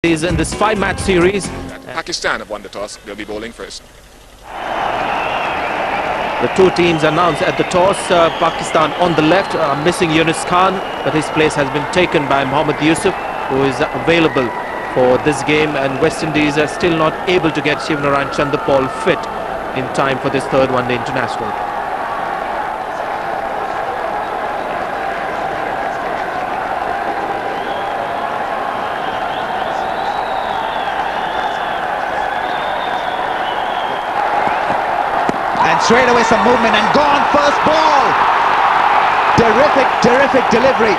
Is in this 5-match series. Pakistan have won the toss. They'll be bowling first. The two teams announced at the toss. Pakistan on the left, missing Yunus Khan, but his place has been taken by Mohammad Yusuf, who is available for this game, and West Indies are still not able to get Shivnarayan Chanderpaul fit in time for this third one-day international. Straight away some movement and gone, first ball. Terrific delivery.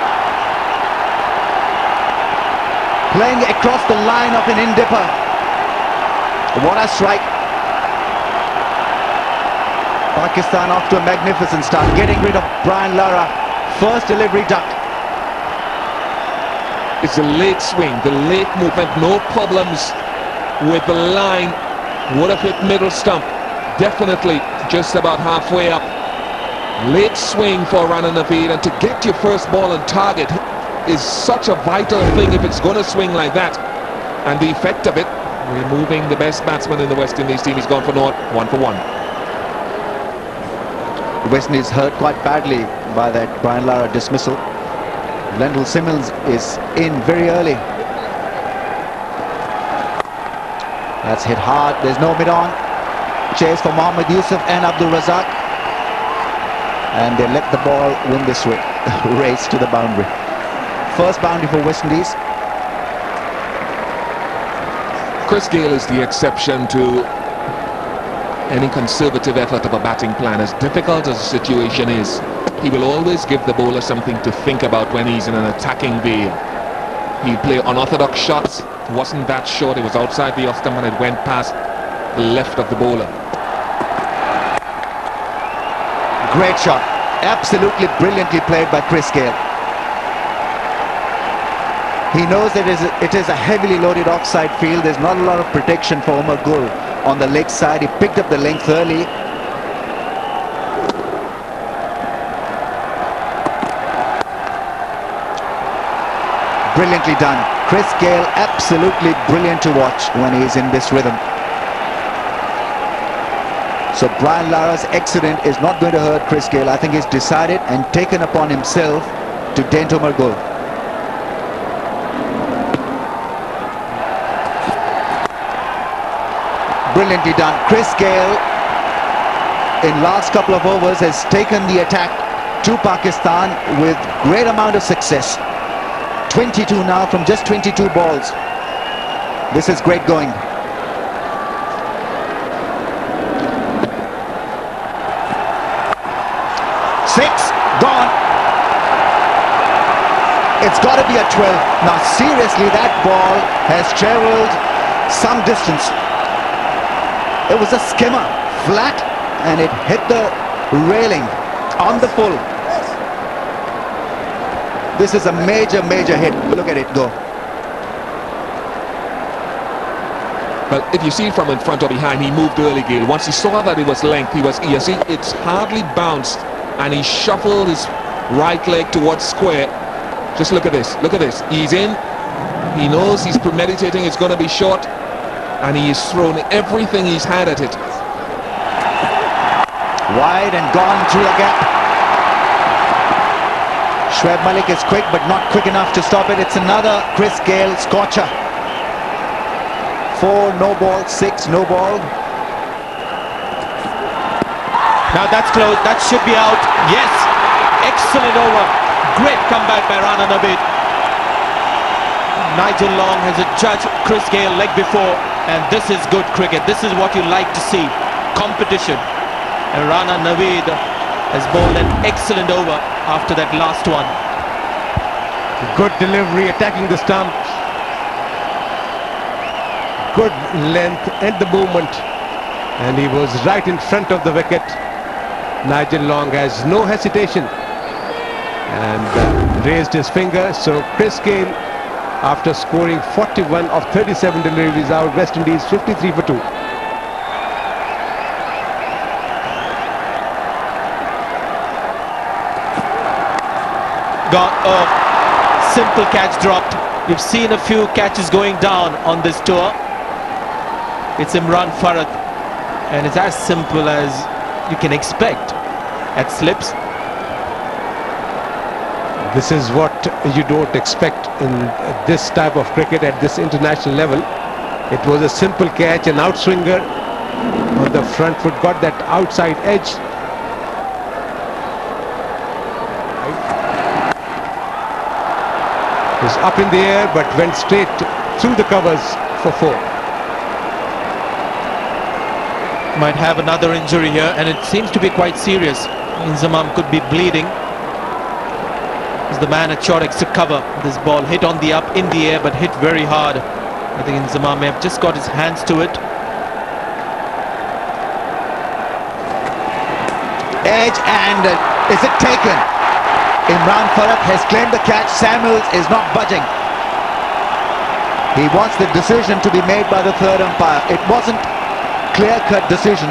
Playing across the line of an in-dipper. What a strike. Pakistan off to a magnificent start, getting rid of Brian Lara. First delivery duck. It's a late swing, the late movement, no problems with the line. Would have hit middle stump. Definitely just about halfway up. Late swing for Rana Naveed, and to get your first ball on target is such a vital thing if it's going to swing like that. And the effect of it, removing the best batsman in the West Indies team, he's gone for naught, 1 for 1. The West Indies hurt quite badly by that Brian Lara dismissal. Lendl Simmons is in very early. That's hit hard, there's no mid-on. Chase for Mohammad Yusuf and Abdul Razak, and they let the ball win this race to the boundary. First boundary for West Indies. Chris Gayle is the exception to any conservative effort of a batting plan. As difficult as the situation is, he will always give the bowler something to think about when he's in an attacking vein. He'll play unorthodox shots. It wasn't that short, it was outside the off stump and it went past the left of the bowler. Great shot, absolutely brilliantly played by Chris Gayle. He knows that it is a heavily loaded offside field. There's not a lot of protection for Umar Gul on the leg side. He picked up the length early. Brilliantly done. Chris Gayle, absolutely brilliant to watch when he's in this rhythm. So Brian Lara's accident is not going to hurt Chris Gayle. I think he's decided and taken upon himself to dent Umar Gul. Brilliantly done. Chris Gayle in last couple of overs has taken the attack to Pakistan with great amount of success. 22 now from just 22 balls. This is great going. Six, gone. It's got to be a 12. Now seriously, that ball has traveled some distance. It was a skimmer, flat, and it hit the railing on the full. This is a major hit. Look at it go. Well, if you see it from in front or behind, he moved early, Gayle. Once he saw that it was length, you see, it's hardly bounced, and he shuffled his right leg towards square. Just look at this, he's in, he knows he's premeditating, it's going to be short, and he has thrown everything he's had at it. Wide and gone through the gap. Shoaib Malik is quick, but not quick enough to stop it. It's another Chris Gayle scorcher. 4 no ball, 6 no ball. Now that's close, that should be out. Yes, excellent over. Great comeback by Rana Naveed. Nigel Long has judged Chris Gayle leg before, and this is good cricket. This is what you like to see, competition. And Rana Naveed has bowled an excellent over after that last one. Good delivery, attacking the stump. Good length and the movement, and he was right in front of the wicket. Nigel Long has no hesitation and raised his finger. So Chris Gayle, after scoring 41 of 37 deliveries out, West Indies 53 for 2. Gone. Oh, simple catch dropped. We've seen a few catches going down on this tour. It's Imran Farhat, and it's as simple as you can expect at slips. This is what you don't expect in this type of cricket at this international level. It was a simple catch, an outswinger on the front foot, got that outside edge. It was up in the air but went straight through the covers for 4. Might have another injury here, and it seems to be quite serious. Inzamam could be bleeding. As the man at short extra cover, this ball hit on the up in the air but hit very hard. I think Inzamam may have just got his hands to it. Edge, and is it taken? Imran Farhat has claimed the catch. Samuels is not budging. He wants the decision to be made by the third umpire. It wasn't clear-cut decision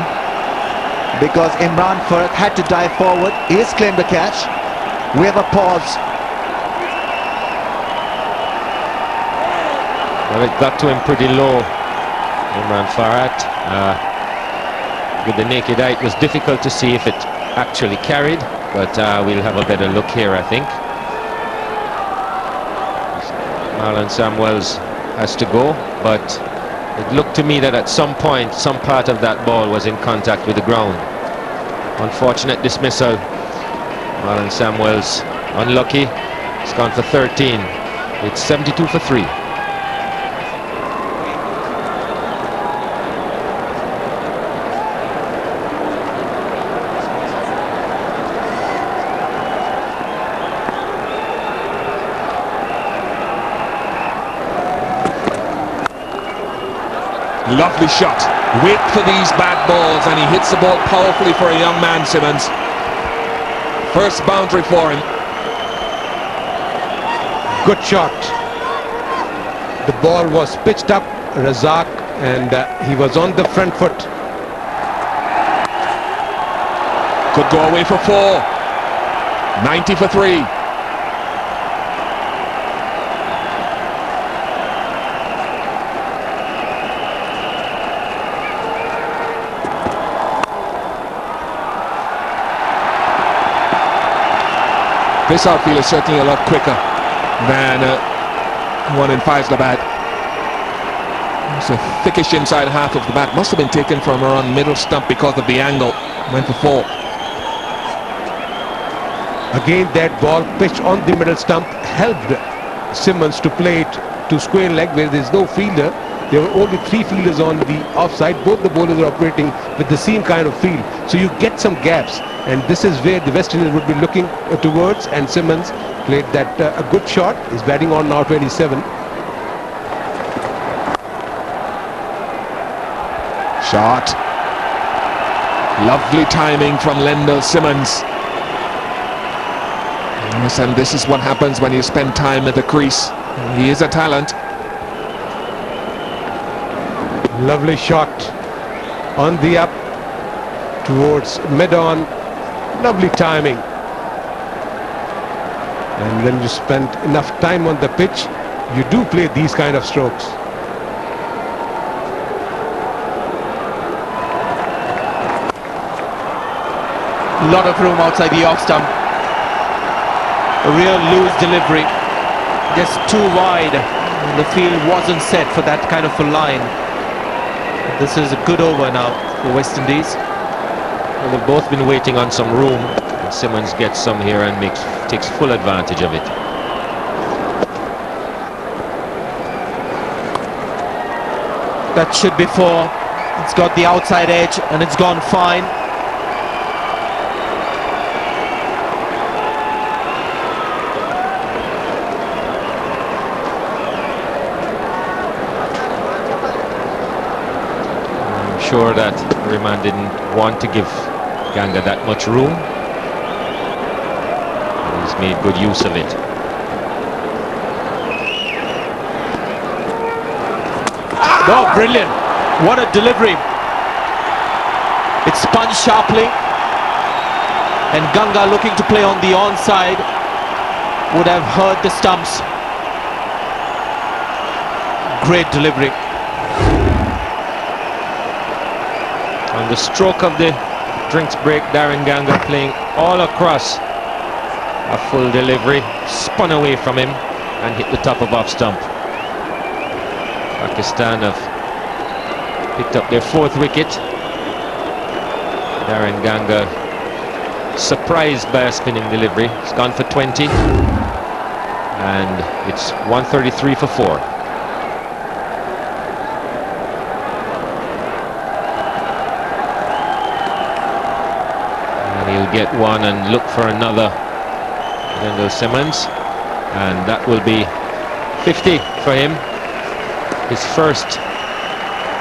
because Imran Farhat had to dive forward. He has claimed the catch. We have a pause. Well, it got to him pretty low, Imran Farhat. With the naked eye, it was difficult to see if it actually carried, but we'll have a better look here, I think. Marlon Samuels has to go, but it looked to me that at some point, some part of that ball was in contact with the ground. Unfortunate dismissal. Marlon Samuels unlucky. It's gone for 13. It's 72 for 3. Lovely shot. Wait for these bad balls, and he hits the ball powerfully for a young man, Simmons. First boundary for him. Good shot. The ball was pitched up, Razak, and he was on the front foot. Could go away for 4. 90 for 3. This outfield is certainly a lot quicker than 1 in 5's the bat. It's a thickish inside half of the bat. Must have been taken from around middle stump because of the angle. Went for 4. Again, that ball pitched on the middle stump helped Simmons to play it to square leg where there is no fielder. There were only 3 fielders on the offside. Both the bowlers are operating with the same kind of field. So you get some gaps. And this is where the Westindies would be looking towards. And Simmons played that a good shot. He's batting on now 27. Shot. Lovely timing from Lendl Simmons. Yes, and this is what happens when you spend time at the crease. He is a talent. Lovely shot on the up towards mid-on. Lovely timing. And when you spend enough time on the pitch, you do play these kind of strokes. A lot of room outside the off stump. A real loose delivery. Just too wide. The field wasn't set for that kind of a line. This is a good over now for Westindies. Well, they've both been waiting on some room. And Simmons gets some here and takes full advantage of it. That should be 4. It's got the outside edge and it's gone fine. Sure that Rehman didn't want to give Ganga that much room. He's made good use of it. Oh, brilliant. What a delivery. It spun sharply. And Ganga, looking to play on the onside, would have hurt the stumps. great delivery. On the stroke of the drinks break, Darren Ganga playing all across. A full delivery, spun away from him and hit the top of off stump. Pakistan have picked up their 4th wicket. Darren Ganga surprised by a spinning delivery. It's gone for 20 and it's 133 for 4. And he'll get one and look for another. Wendell Simmons, and that will be 50 for him, his first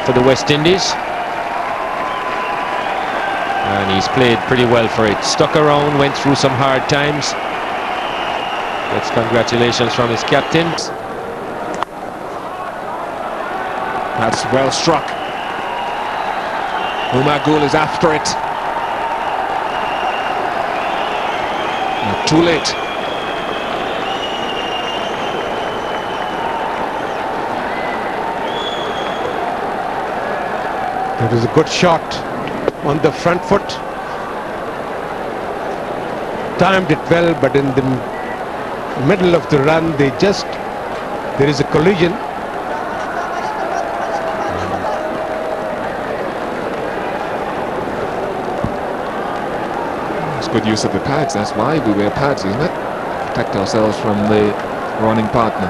for the West Indies, and he's played pretty well for it. Stuck around, went through some hard times. Gets congratulations from his captain. That's well struck. Umar Gul is after it. Not too late. It was a good shot on the front foot. Timed it well, but in the middle of the run, there is a collision. It's good use of the pads. That's why we wear pads, isn't it? Protect ourselves from the running partner.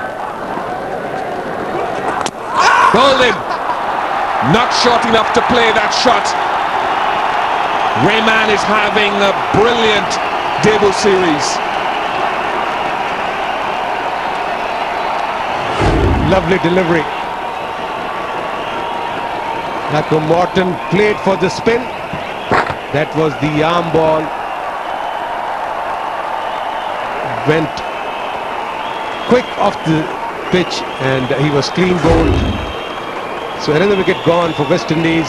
Bowled him. Not short enough to play that shot. Rayman is having a brilliant debut series. Lovely delivery. Malcolm Morton played for the spin. That was the arm ball. Went quick off the pitch and he was clean bowled. So another wicket gone for West Indies.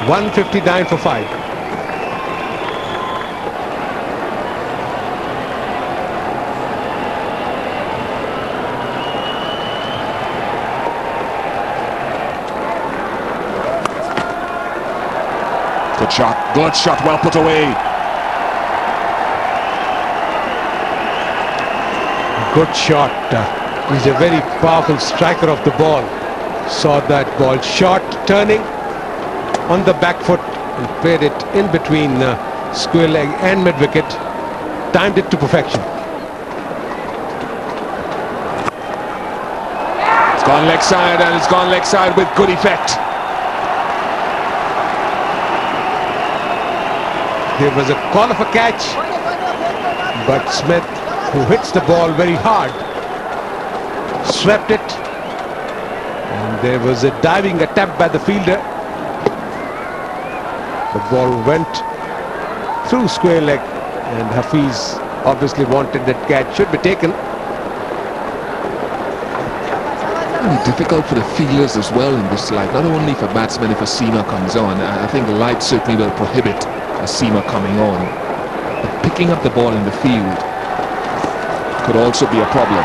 159 for 5. Good shot, well put away. Good shot. He's a very powerful striker of the ball. Saw that ball short, turning on the back foot and played it in between square leg and mid wicket. Timed it to perfection. It's gone leg side, and it's gone leg side with good effect. There was a call of a catch, but Smith, who hits the ball very hard, swept it. And there was a diving attempt by the fielder. The ball went through square leg, and Hafiz obviously wanted that catch should be taken. Difficult for the fielders as well in this light, not only for batsmen if a seamer comes on. I think the light certainly will prohibit a seamer coming on. But picking up the ball in the field could also be a problem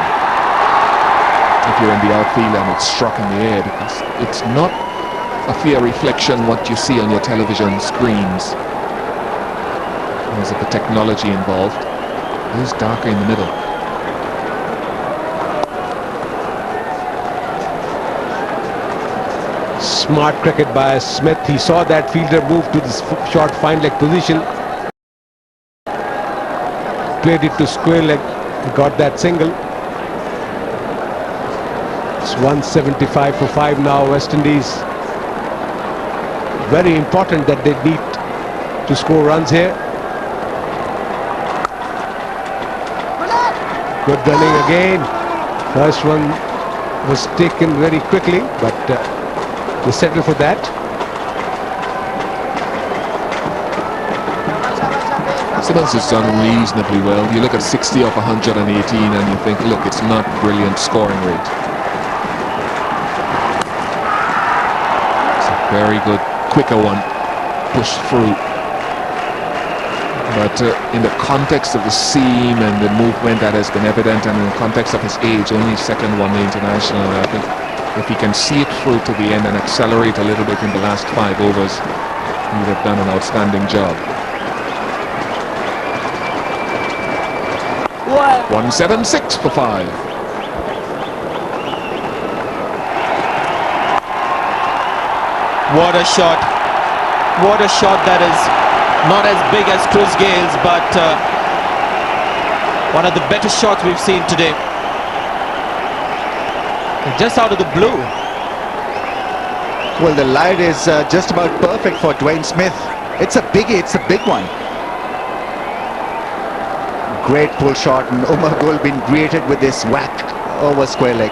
if you're in the outfield and it's struck in the air, because it's not a fair reflection what you see on your television screens. There's a technology involved. It is darker in the middle. Smart cricket by Smith. He saw that fielder move to this short fine leg position, played it to square leg, got that single. It's 175 for 5 now. West Indies, very important that they need to score runs here. Good running again. First one was taken very quickly, but they settle for that. Simmons has done reasonably well. You look at 60 off 118 and you think, look, it's not brilliant scoring rate. It's a very good, quicker one, pushed through. But in the context of the seam and the movement that has been evident, and in the context of his age, only second one-day international, I think If he can see it through to the end and accelerate a little bit in the last 5 overs, he would have done an outstanding job. 176 for 5. What a shot. What a shot that is. Not as big as Chris Gale's, but one of the better shots we've seen today. Just out of the blue. Well, the line is just about perfect for Dwayne Smith. It's a biggie, it's a big one. Great pull shot, and Umar Gul been greeted with this whack over square leg.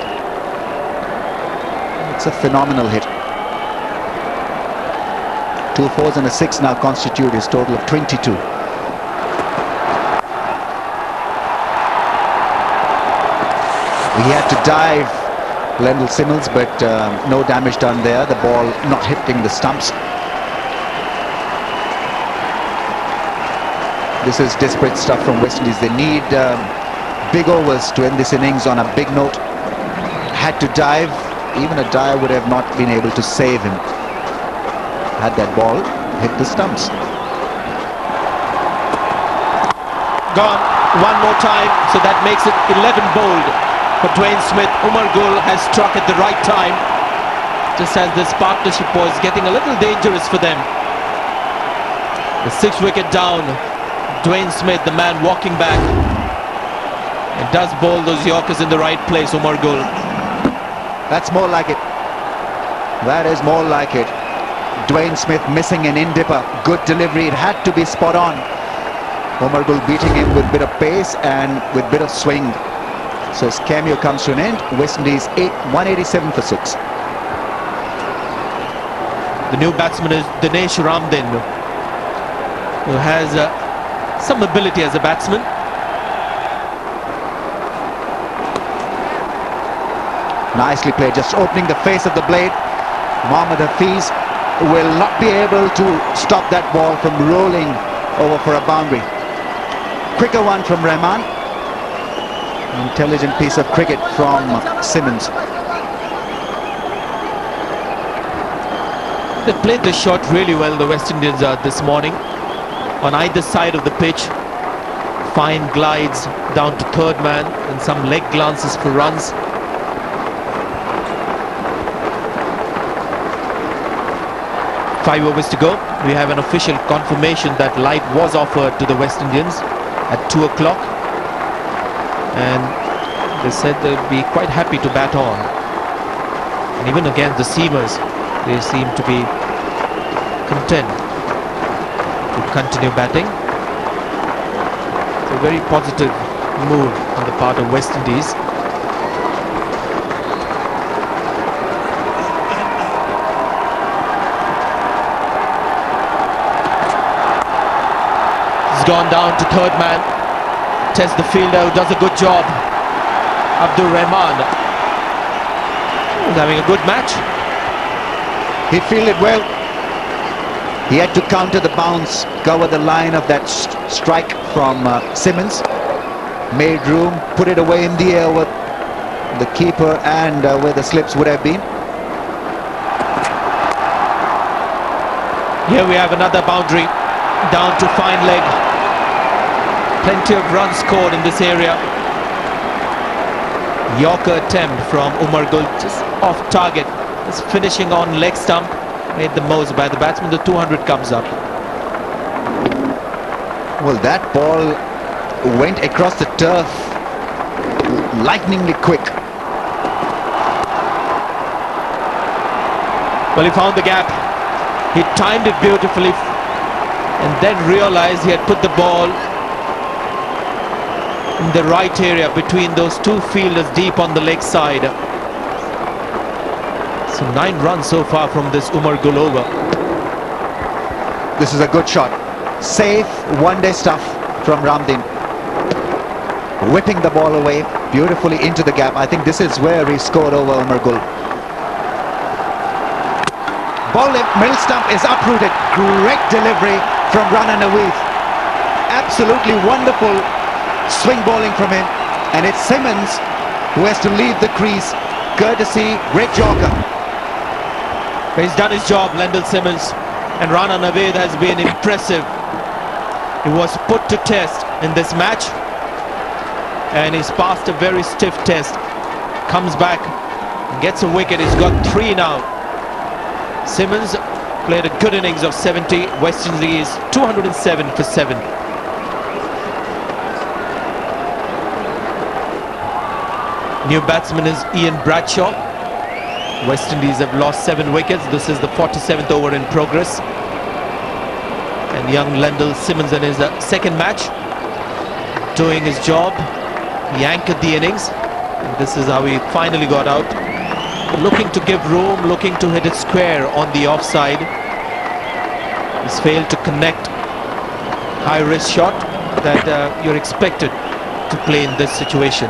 It's a phenomenal hit. 2 4s and a 6 now constitute his total of 22. He had to dive, Lendl Simmons, but no damage done there. The ball not hitting the stumps. This is desperate stuff from Westindies. They need big overs to end this innings on a big note. Had to dive. Even a dive would have not been able to save him. Had that ball hit the stumps. Gone one more time, so that makes it 11 bowled for Dwayne Smith. Umar Gul has struck at the right time, just as this partnership was getting a little dangerous for them. The 6th wicket down. Dwayne Smith, the man walking back, and does bowl those Yorkers in the right place. Umar Gul. That's more like it. That is more like it. Dwayne Smith missing an in-dipper. Good delivery. It had to be spot on. Umar Gul beating him with bit of pace and with bit of swing. So his cameo comes to an end. Westindies 187 for 6. The new batsman is Dinesh Ramdin, who has some ability as a batsman. Nicely played, just opening the face of the blade. Mohammad Hafiz will not be able to stop that ball from rolling over for a boundary. Quicker one from Rahman. Intelligent piece of cricket from Simmons. They played the shot really well, the West Indians, this morning. On either side of the pitch. Fine glides down to third man and some leg glances for runs. Five overs to go. We have an official confirmation that light was offered to the West Indians at 2 o'clock. And they said they'd be quite happy to bat on. And even against the seamers, they seem to be content to continue batting. It's a very positive move on the part of West Indies. He's gone down to third man. Tests the fielder, who does a good job. Abdur Rahman. He's having a good match. He fielded well. He had to counter the bounce, cover the line of that strike from Simmons. Made room, put it away in the air with the keeper and where the slips would have been. Here we have another boundary. Down to fine leg. Plenty of runs scored in this area. Yorker attempt from Umar Gul, just off target. Just finishing on leg stump. Made the most by the batsman. The 200 comes up. Well, that ball went across the turf lightningly quick. Well, he found the gap. He timed it beautifully and then realized he had put the ball in the right area between those two fielders deep on the leg side. So 9 runs so far from this Umar Gul over. This is a good shot. Safe one-day stuff from Ramdin. Whipping the ball away beautifully into the gap. I think this is where he scored over Umar Gul. Ball left, middle stump is uprooted. Great delivery from Rana Naweed. Absolutely wonderful swing bowling from him. And it's Simmons who has to leave the crease courtesy, great Yorker. He's done his job, Lendl Simmons, and Rana Naveed has been impressive. He was put to test in this match, and he's passed a very stiff test. Comes back, gets a wicket. He's got 3 now. Simmons played a good innings of 70. Westindies 207 for 7. New batsman is Ian Bradshaw. Westindies have lost 7 wickets. This is the 47th over in progress. And young Lendl Simmons in his second match, doing his job. He anchored the innings. And this is how he finally got out. Looking to give room, looking to hit it square on the offside. He's failed to connect. High risk shot that you're expected to play in this situation.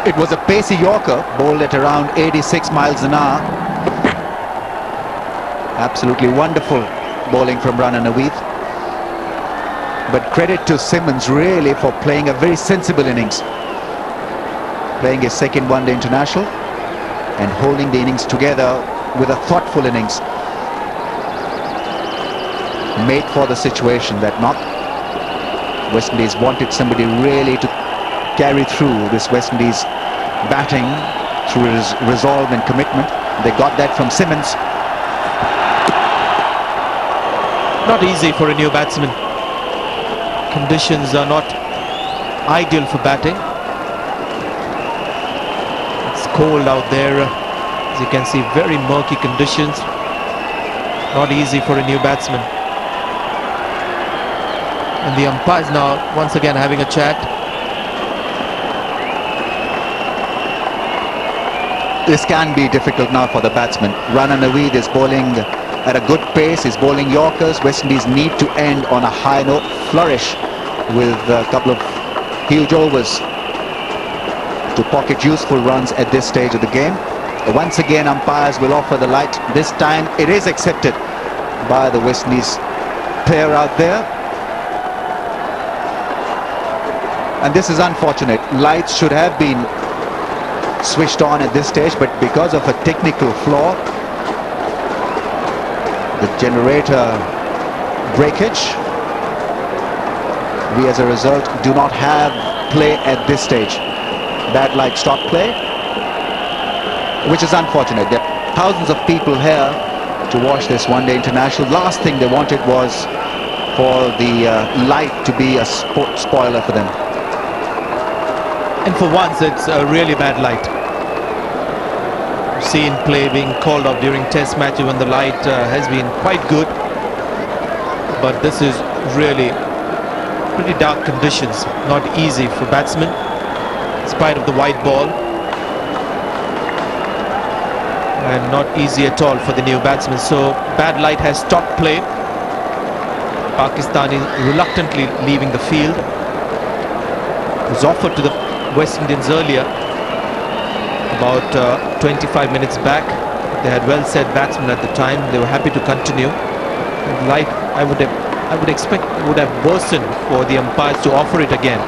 It was a pacey Yorker, bowled at around 86 miles an hour. Absolutely wonderful bowling from Rana Naveed. But credit to Simmons really for playing a very sensible innings. Playing his second one-day international and holding the innings together with a thoughtful innings. Made for the situation that not Westindies wanted somebody really to carry through this Westindies batting through his resolve and commitment. They got that from Simmons. Not easy for a new batsman. Conditions are not ideal for batting. It's cold out there. As you can see, very murky conditions. Not easy for a new batsman. And the umpires now once again having a chat. This can be difficult now for the batsman. Rana Naveed is bowling at a good pace. He's bowling Yorkers. Westindies need to end on a high note, flourish with a couple of huge overs to pocket useful runs at this stage of the game. Once again, umpires will offer the light. This time it is accepted by the Westindies player out there. And this is unfortunate. Lights should have been switched on at this stage, but because of a technical flaw, the generator breakage, we as a result do not have play at this stage. Bad light stop play, which is unfortunate. There are thousands of people here to watch this one-day international. Last thing they wanted was for the light to be a spoiler for them. And for once, it's a really bad light. We've seen play being called off during test matches when the light has been quite good. But this is really pretty dark conditions. Not easy for batsmen, in spite of the white ball. And not easy at all for the new batsmen. So bad light has stopped play. Pakistan is reluctantly leaving the field. It was offered to the West Indians earlier, about 25 minutes back. They had well said batsmen at the time. They were happy to continue. And light, I would expect, would have worsened for the umpires to offer it again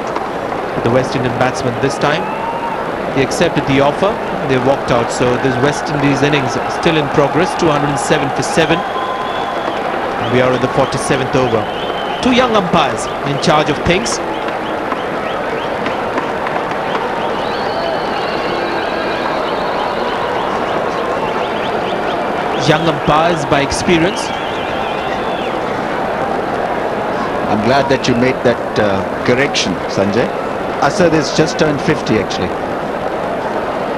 to the West Indian batsmen this time. They accepted the offer. They walked out. So this West Indies innings still in progress. 207 for 7. And we are in the 47th over. 2 young umpires in charge of things. Young umpires by experience. I'm glad that you made that correction, Sanjay. Asad is just turned 50 actually.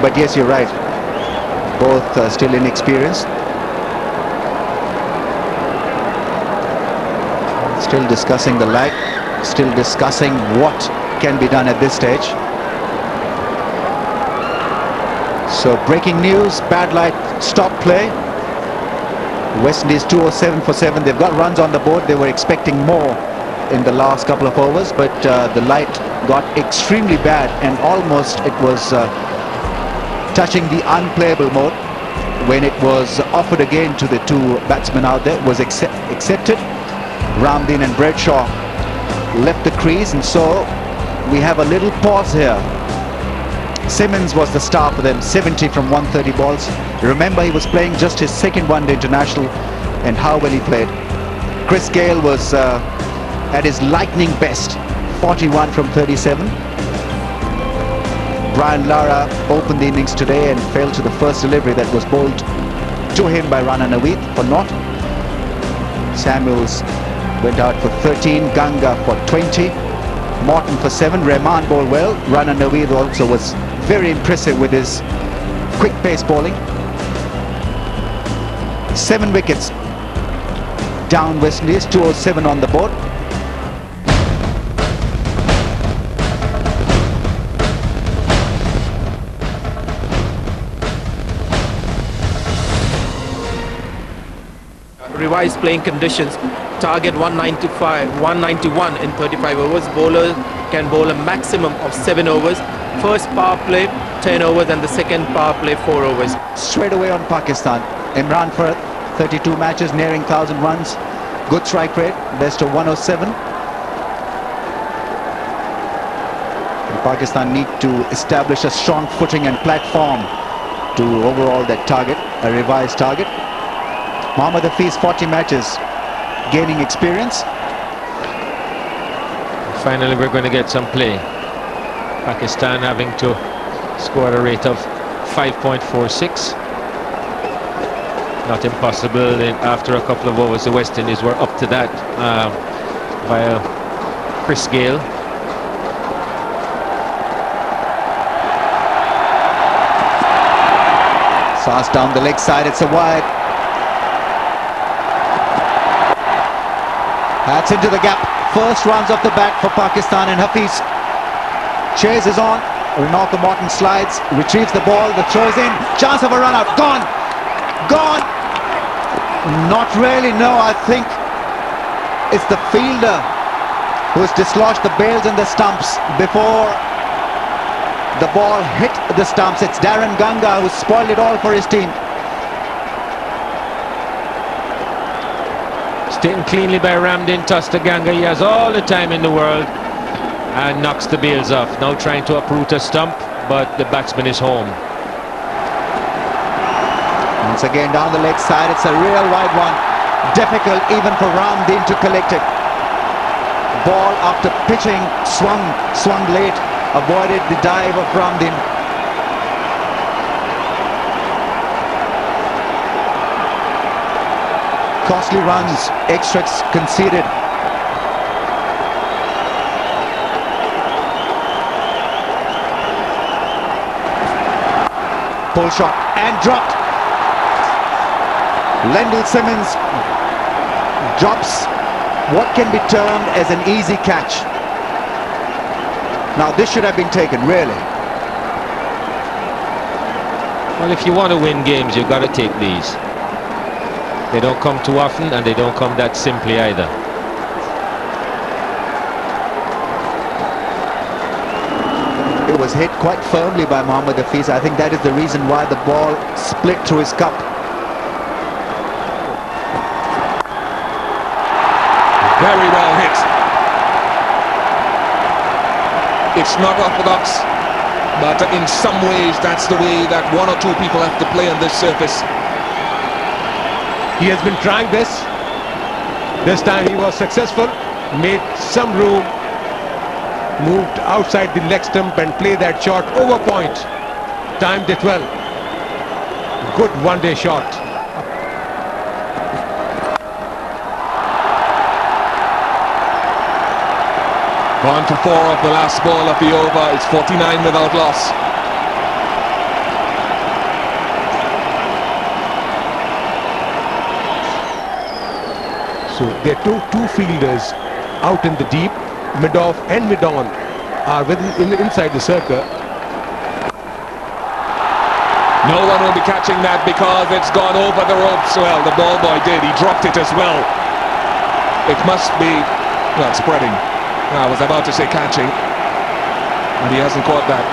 But yes, you're right. Both still inexperienced. Still discussing the light. Still discussing what can be done at this stage. So breaking news, bad light, stop play. Westindies 207 for 7. They've got runs on the board. They were expecting more in the last couple of overs, but the light got extremely bad and almost it was touching the unplayable mode. When it was offered again to the 2 batsmen out there, it was accepted. Ramdeen and Bradshaw left the crease, and so we have a little pause here Simmons was the star for them, 70 from 130 balls. Remember, he was playing just his second one-day international, and how well he played. Chris Gayle was at his lightning best, 41 from 37. Brian Lara opened the innings today and fell to the first delivery that was bowled to him by Rana Naveed for naught. Samuels went out for 13, Ganga for 20, Morton for 7, Rahman bowled well. Rana Naveed also was very impressive with his quick pace bowling. 7 wickets down West Indies, 207 on the board. Revised playing conditions. Target 191 in 35 overs. Bowler can bowl a maximum of 7 overs. First power play 10 overs and the second power play 4 overs. Straight away on Pakistan. Imran Farhat, 32 matches, nearing 1,000 runs. Good strike rate, best of 107. And Pakistan need to establish a strong footing and platform to overall that target, a revised target. Mohammad Hafiz, 40 matches, gaining experience. Finally, we're going to get some play. Pakistan having to score a rate of 5.46. Not impossible. After a couple of overs, the West Indies were up to that via Chris Gayle. Saas down the leg side, it's a wide. That's into the gap. First runs off the bat for Pakistan, and Hafiz chases on. Renaldo Morton slides, retrieves the ball, the throws in, chance of a run out, gone! Gone! Not really, no, I think it's the fielder who's dislodged the bails and the stumps before the ball hit the stumps. It's Darren Ganga who spoiled it all for his team. Taken cleanly by Ramdin Tosta Ganga. He has all the time in the world and knocks the bails off. Now trying to uproot a stump, but the batsman is home. Once again down the leg side, it's a real wide one. Difficult even for Ramdin to collect it. Ball after pitching, swung late, avoided the dive of Ramdin. Costly runs, extras conceded. Pull shot and dropped. Lendl Simmons drops what can be termed as an easy catch. Now this should have been taken, really. Well, if you want to win games, you've got to take these. They don't come too often, and they don't come that simply either. It was hit quite firmly by Mohammad Hafiz. I think that is the reason why the ball split through his cup. Very well hit. It's not orthodox, but in some ways that's the way that one or two people have to play on this surface. He has been trying this. This time he was successful, made some room, moved outside the leg stump and played that shot over point. Timed it well. Good one-day shot. Gone for 4 of the last ball of the over. It's 49 without loss. So there are two fielders out in the deep. Mid-off and mid-on are inside the circle. No one will be catching that because it's gone over the ropes. Well, the ball boy did. He dropped it as well. It must be, well, spreading. I was about to say catching, and he hasn't caught that.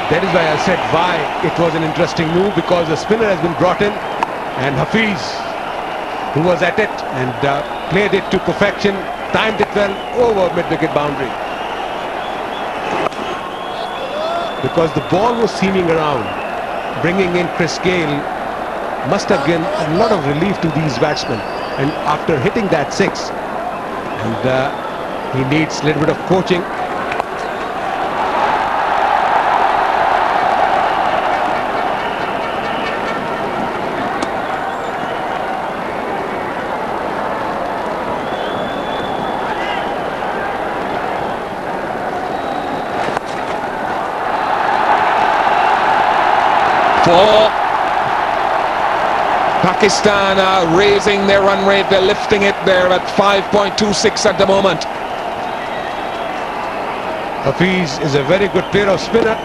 That is why I said why it was an interesting move, because the spinner has been brought in, and Hafiz, who was at it and played it to perfection, timed it well over mid-wicket boundary. because the ball was seaming around. Bringing in Chris Gale must have given a lot of relief to these batsmen, and after hitting that six, and he needs a little bit of coaching. Pakistan are raising their run rate. They're lifting it. They're at 5.26 at the moment. Hafiz is a very good player of spinner.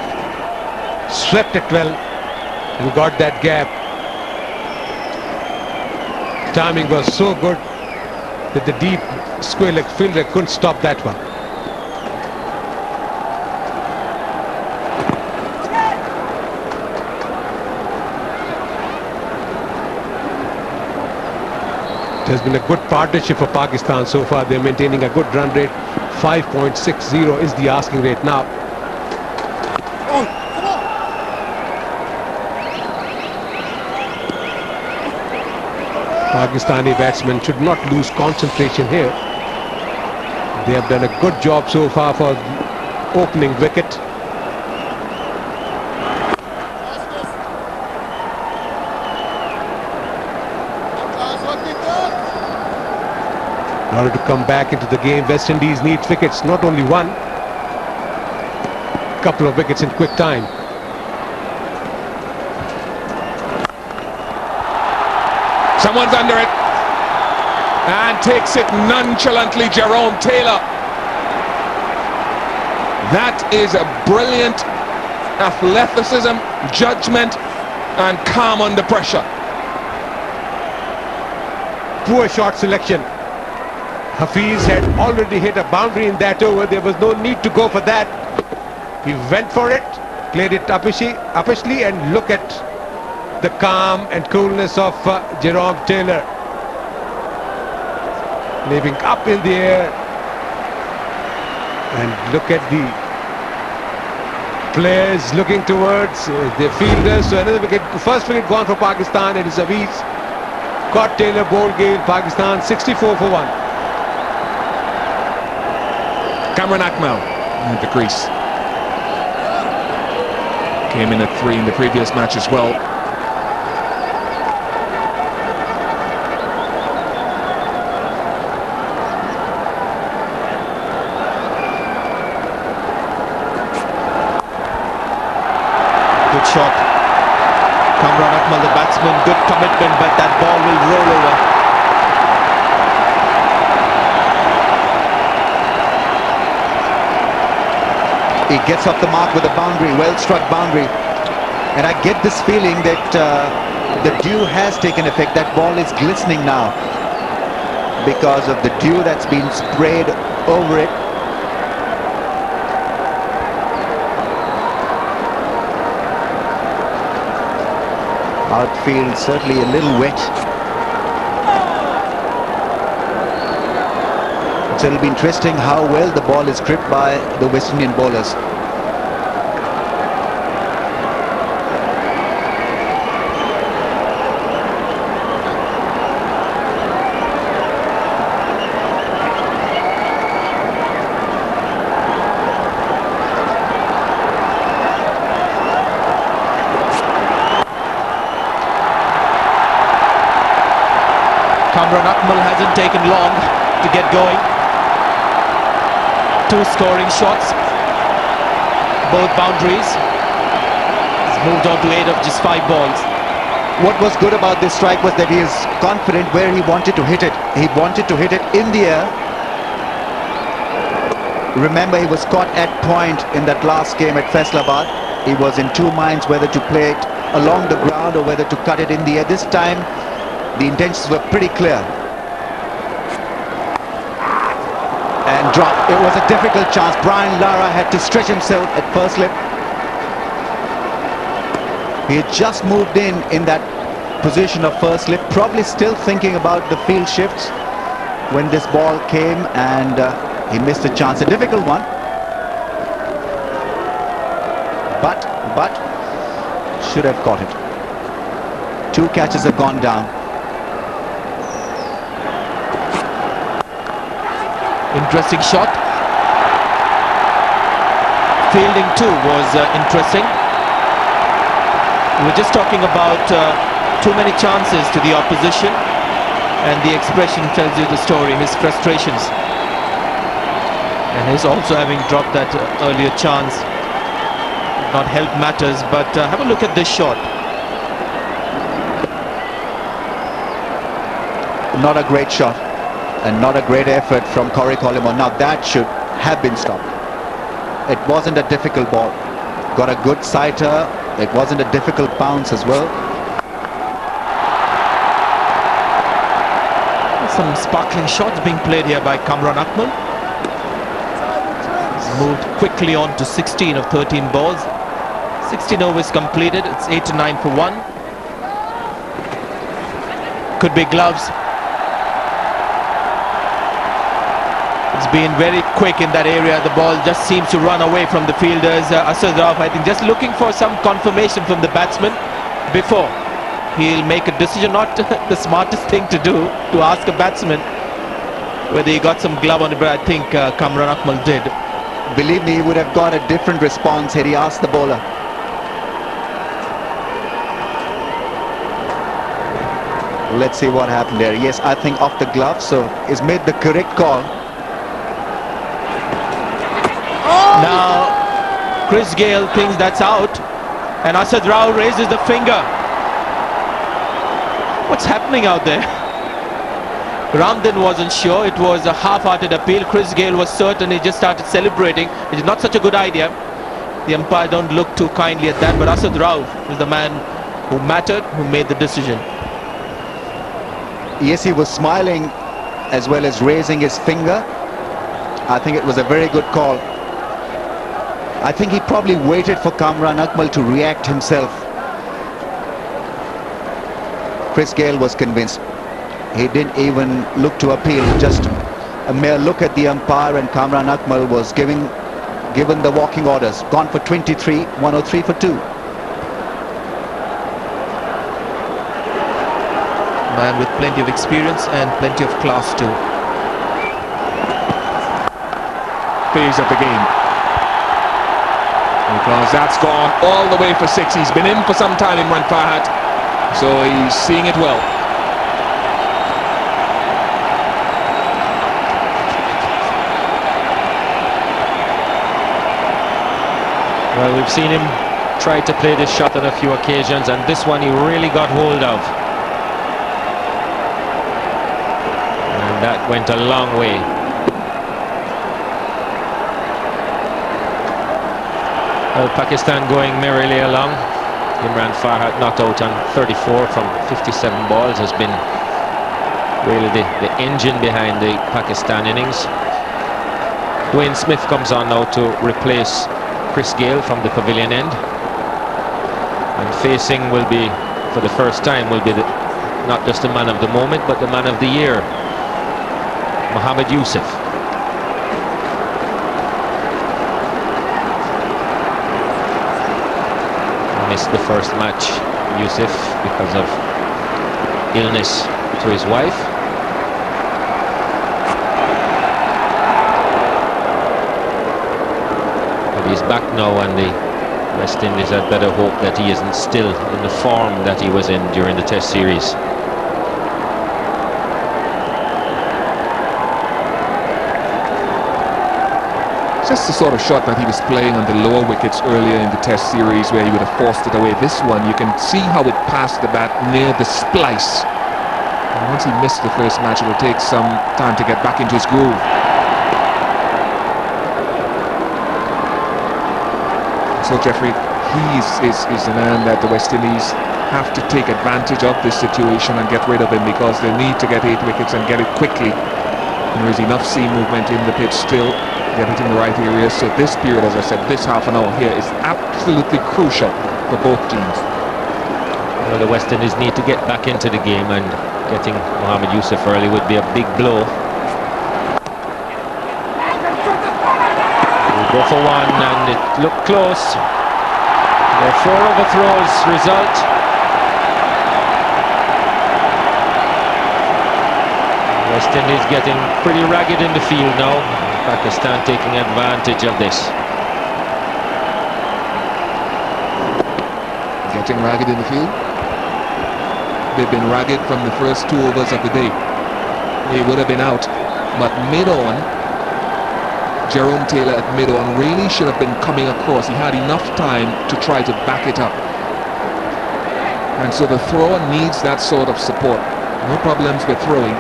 Swept it well and got that gap. Timing was so good that the deep square leg fielder couldn't stop that one. It has been a good partnership for Pakistan so far. They're maintaining a good run rate. 5.60 is the asking rate now. Pakistani batsmen should not lose concentration here. They have done a good job so far for the opening wicket. In order to come back into the game, West Indies needs wickets, not only one, couple of wickets in quick time. Someone's under it and takes it nonchalantly, Jerome Taylor. That is a brilliant athleticism, judgment and calm under pressure. Poor shot selection. Hafiz had already hit a boundary in that over. There was no need to go for that. He went for it, played it uppishly, and look at the calm and coolness of Jerome Taylor. Leaving up in the air. And look at the players looking towards the fielders. So another wicket, first wicket gone for Pakistan, and it's Hafiz. Caught Taylor, bowled Gale, Pakistan 64 for 1. Cameron Akmal at the crease. Came in at 3 in the previous match as well. Good shot. Cameron Akmal, the batsman, good commitment, but that ball will roll over. He gets off the mark with a boundary, well struck boundary. And I get this feeling that the dew has taken effect. That ball is glistening now because of the dew that's been sprayed over it. Outfield certainly a little wet. So it'll be interesting how well the ball is gripped by the West Indian bowlers. Cameron Akmal hasn't taken long to get going. 2 scoring shots, both boundaries. He's moved on to 8 of just 5 balls. What was good about this strike was that he is confident where he wanted to hit it. He wanted to hit it in the air. Remember, he was caught at point in that last game at Faisalabad. He was in 2 minds whether to play it along the ground or whether to cut it in the air. This time, the intentions were pretty clear. And drop. It was a difficult chance. Brian Lara had to stretch himself at first slip. He had just moved in that position of first slip, probably still thinking about the field shifts when this ball came, and he missed a chance. A difficult one. but should have caught it. 2 catches have gone down. Interesting shot. Fielding too was interesting. We were just talking about too many chances to the opposition, and the expression tells you the story, his frustrations. And he's also having dropped that earlier chance. Not help matters, but have a look at this shot. Not a great shot and not a great effort from Corey Collymore. Now that should have been stopped. It wasn't a difficult ball. Got a good sighter. It wasn't a difficult bounce as well. Some sparkling shots being played here by Kamran Akmal. He's moved quickly on to 16 of 13 balls. 16 overs completed. It's 8 to 9 for 1. Could be gloves. It's been very quick in that area. The ball just seems to run away from the fielders. Asad Rauf, I think, just looking for some confirmation from the batsman before he'll make a decision. Not the smartest thing to do, to ask a batsman whether he got some glove on it, but I think Kamran Akmal did. Believe me, he would have got a different response had he asked the bowler. Let's see what happened there. Yes, I think off the glove, so he's made the correct call. Now Chris Gayle thinks that's out, and Asad Rauf raises the finger. What's happening out there? Ramdan wasn't sure. It was a half-hearted appeal. Chris Gayle was certain. He just started celebrating. It is not such a good idea. The umpire don't look too kindly at that, but Asad Rauf is the man who mattered, who made the decision. Yes, he was smiling as well as raising his finger. I think it was a very good call. I think he probably waited for Kamran Akmal to react himself. Chris Gayle was convinced. He didn't even look to appeal, just a mere look at the umpire, and Kamran Akmal was given the walking orders. Gone for 23, 103 for 2. Man with plenty of experience and plenty of class too. Phase of the game. Because that's gone all the way for 6. He's been in for some time, Imran Farhat, so he's seeing it well. Well, we've seen him try to play this shot on a few occasions, and this one he really got hold of. And that went a long way. Well, Pakistan going merrily along. Imran Farhat knocked out on 34 from 57 balls, has been really the engine behind the Pakistan innings. Dwayne Smith comes on now to replace Chris Gayle from the pavilion end. And facing will be, for the first time, will be not just the man of the moment, but the man of the year, Mohammad Yusuf. Missed the first match, Yusuf, because of illness to his wife. But he's back now, and the Westindies had better hope that he isn't still in the form that he was in during the Test series. Just the sort of shot that he was playing on the lower wickets earlier in the Test series, where he would have forced it away. This one, you can see how it passed the bat near the splice. And once he missed the first match, it will take some time to get back into his groove. So Jeffrey, he is a man that the West Indies have to take advantage of this situation and get rid of him, because they need to get 8 wickets and get it quickly. And there is enough seam movement in the pitch still. Get it in the right areas. So this period, as I said, this half an hour here is absolutely crucial for both teams. Well, the West Indies need to get back into the game, and getting Mohammad Yusuf early would be a big blow. We'll go for one, and it looked close. The 4 overthrows result. West Indies getting pretty ragged in the field now. Pakistan taking advantage of this. Getting ragged in the field. They've been ragged from the first 2 overs of the day. They would have been out. But mid-on, Jerome Taylor at mid-on really should have been coming across. He had enough time to try to back it up. And so the thrower needs that sort of support. No problems with throwing,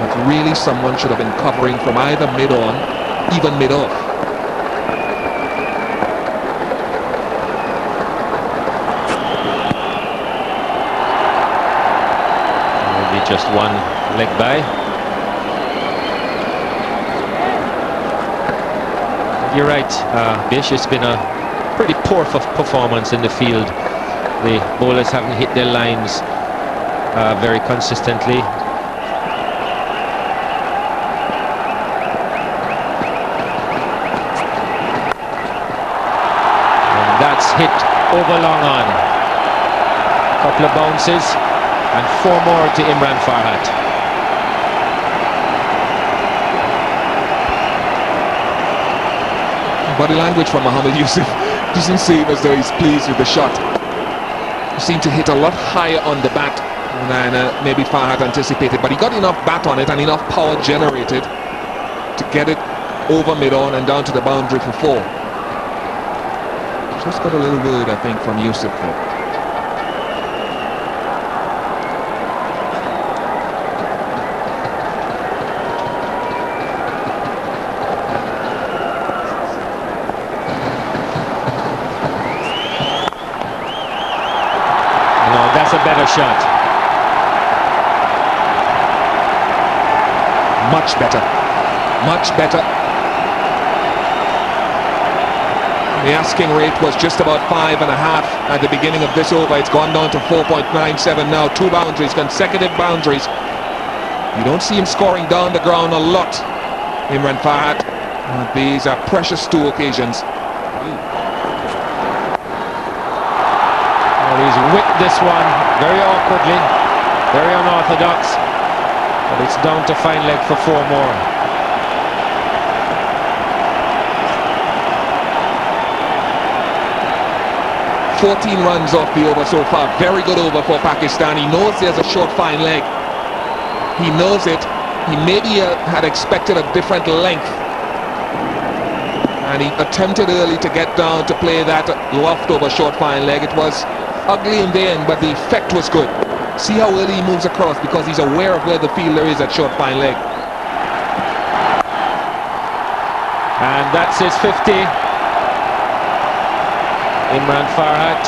but really someone should have been covering from either mid-on, even mid-off. Maybe just one leg by. You're right, Bish. It's been a pretty poor performance in the field. The bowlers haven't hit their lines very consistently. And that's hit over long on. Couple of bounces and 4 more to Imran Farhat. Body language from Mohammad Yusuf doesn't seem as though he's pleased with the shot. He seemed to hit a lot higher on the bat than maybe Farhat anticipated, but he got enough bat on it and enough power generated to get it over mid-on and down to the boundary for 4. Just got a little word, I think, from Yusuf there. That's a better shot. Much better. Much better. The asking rate was just about 5.5 at the beginning of this over. It's gone down to 4.97 now. 2 boundaries, consecutive boundaries. You don't see him scoring down the ground a lot, Imran Farhat. These are precious 2 occasions. He's whipped this one very awkwardly, very unorthodox, but it's down to fine leg for 4 more. "14 runs off the over so far. Very good over for Pakistan. He knows there's a short fine leg. He knows it. He maybe had expected a different length, and he attempted early to get down to play that loft over short fine leg. It was ugly in the end, but the effect was good. See how early he moves across, because he's aware of where the fielder is at short fine leg. And that's his 50. Imran Farhat.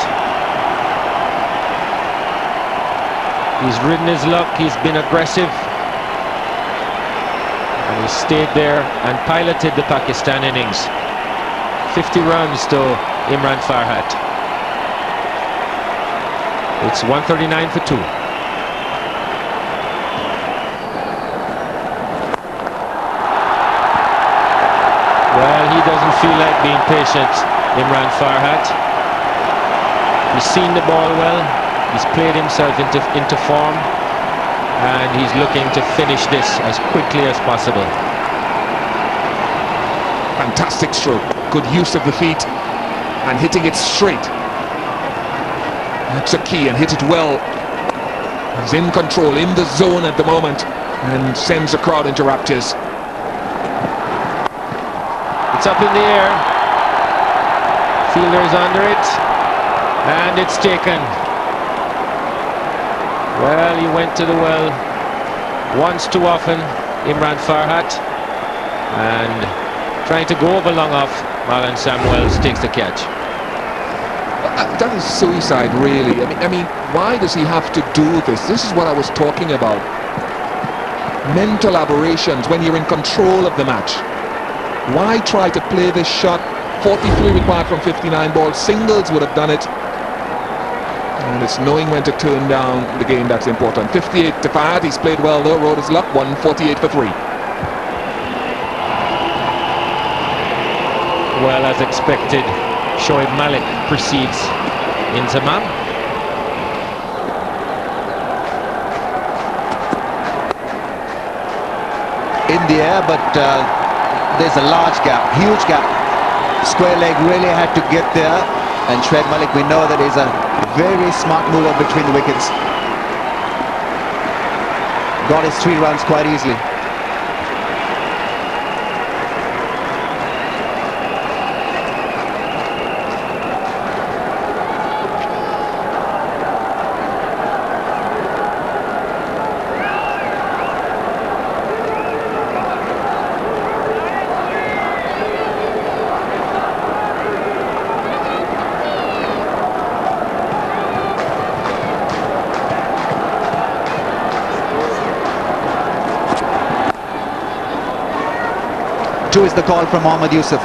He's ridden his luck, he's been aggressive, and he stayed there and piloted the Pakistan innings. 50 runs to Imran Farhat. It's 139 for 2. Well, he doesn't feel like being patient, Imran Farhat. He's seen the ball well, he's played himself into form, and he's looking to finish this as quickly as possible. Fantastic stroke. Good use of the feet and hitting it straight. That's a key, and hit it well. He's in control, in the zone at the moment, and sends the crowd into raptures. It's up in the air. Fielder's under it, and it's taken. Well, he went to the well once too often, Imran Farhat, and trying to go over long off. Marlon Samuels takes the catch. That is suicide, really. I mean, why does he have to do this? This is what I was talking about. Mental aberrations when you're in control of the match. Why try to play this shot? 43 required from 59 balls. Singles would have done it. And it's knowing when to turn down the game that's important. 58 to Farhat. He's played well though. Rode his luck. 148 for 3. Well, as expected, Shoaib Malik proceeds Inzamam. In the air, but there's a large gap, huge gap. Square leg really had to get there, and Shoaib Malik, we know that he's a very smart mover between the wickets. Got his 3 runs quite easily. Two is the call from Mohammad Yusuf.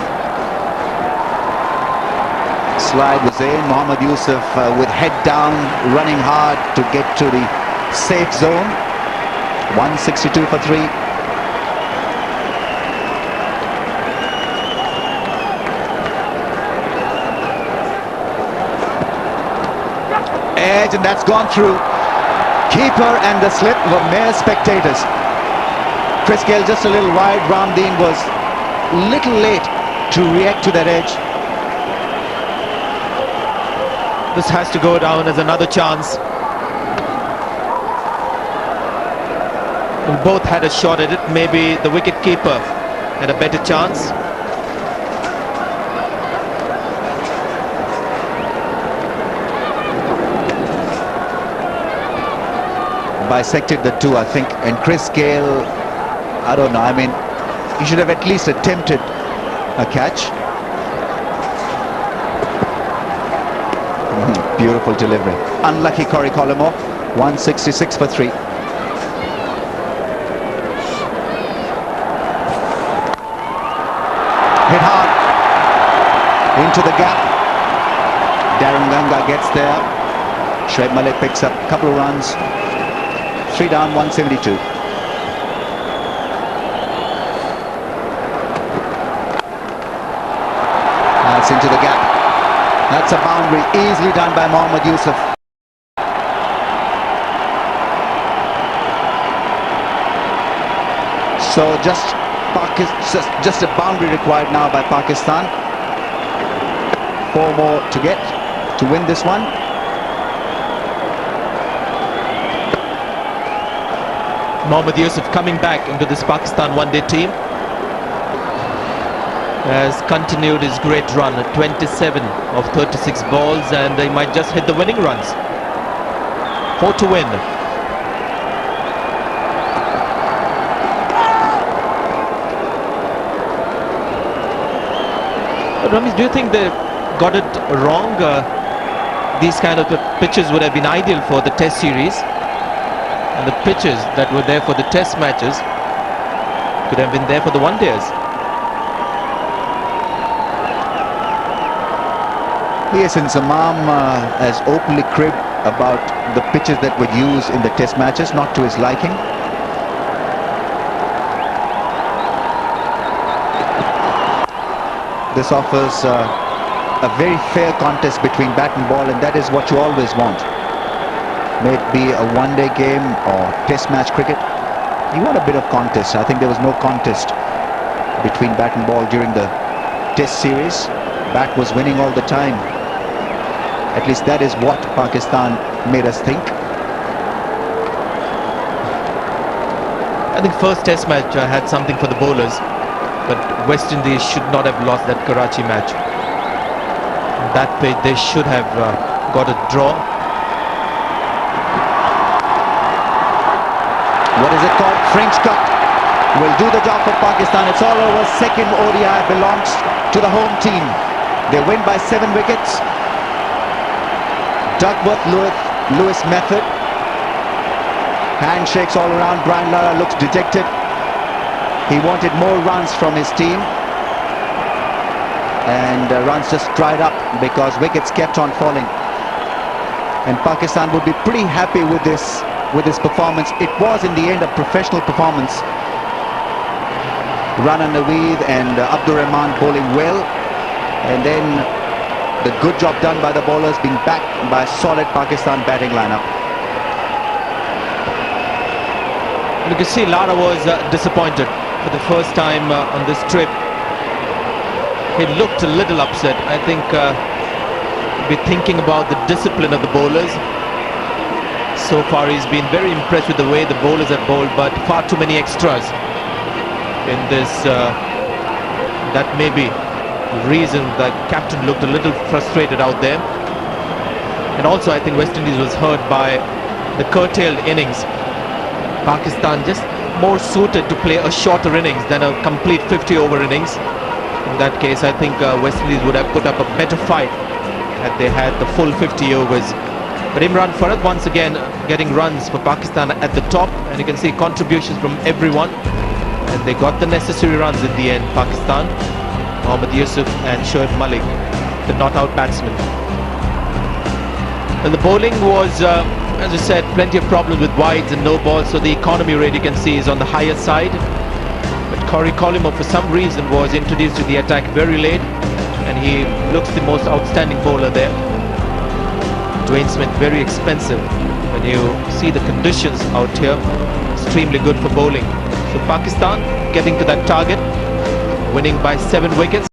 Slide was in. Mohammad Yusuf with head down, running hard to get to the safe zone. 162 for 3. Edge, and that's gone through. Keeper and the slip were mere spectators. Chris Gayle just a little wide. Ramdeen was little late to react to that edge. This has to go down as another chance. We both had a shot at it. Maybe the wicket keeper had a better chance. Bisected the two, I think, and Chris Gayle, I don't know, I mean, he should have at least attempted a catch. Beautiful delivery. Unlucky Corey Collimore. 166 for 3. Hit hard into the gap. Darren Ganga gets there. Shoaib Malik picks up a couple of runs. 3 down, 172. That's into the gap. That's a boundary easily done by Mohammad Yusuf. So just a boundary required now by Pakistan. 4 more to get to win this one. Mohammad Yusuf coming back into this Pakistan one-day team has continued his great run at 27 of 36 balls, and they might just hit the winning runs. 4 to win. Ramesh, do you think they got it wrong? These kind of pitches would have been ideal for the Test series, and the pitches that were there for the Test matches could have been there for the one-days. Yes, and Zamam has openly cribbed about the pitches that were used in the Test matches, not to his liking. This offers a very fair contest between bat and ball, and that is what you always want. May it be a one-day game or Test match cricket, you want a bit of contest. I think there was no contest between bat and ball during the Test series. Bat was winning all the time. At least that is what Pakistan made us think. I think first Test match had something for the bowlers, but Westindies should not have lost that Karachi match. That pitch, they should have got a draw. What is it called? French cut will do the job for Pakistan. It's all over. Second ODI belongs to the home team. They win by 7 wickets. Duckworth-Lewis method. Handshakes all around. Brian Lara looks dejected. He wanted more runs from his team, and runs just dried up because wickets kept on falling. And Pakistan would be pretty happy with this performance. It was in the end a professional performance. Rana Naveed and Abdur Rahman bowling well, and then The good job done by the bowlers being backed by a solid Pakistan batting lineup. You can see Lara was disappointed for the first time on this trip. He looked a little upset. I think we're thinking about the discipline of the bowlers. So far he's been very impressed with the way the bowlers have bowled, but far too many extras in this. That may be the reason the captain looked a little frustrated out there. And also I think West Indies was hurt by the curtailed innings. Pakistan just more suited to play a shorter innings than a complete 50-over innings. In that case, I think West Indies would have put up a better fight had they had the full 50 overs. But Imran Farhad once again getting runs for Pakistan at the top, and you can see contributions from everyone, and they got the necessary runs in the end. Pakistan, Mohammad Yusuf and Shoaib Malik, the not-out batsmen. And the bowling was, as I said, plenty of problems with wides and no balls, so the economy rate you can see is on the higher side. But Corey Collymore for some reason was introduced to the attack very late, and he looks the most outstanding bowler there. Dwayne Smith, very expensive when you see the conditions out here, extremely good for bowling. So Pakistan getting to that target, winning by 7 wickets.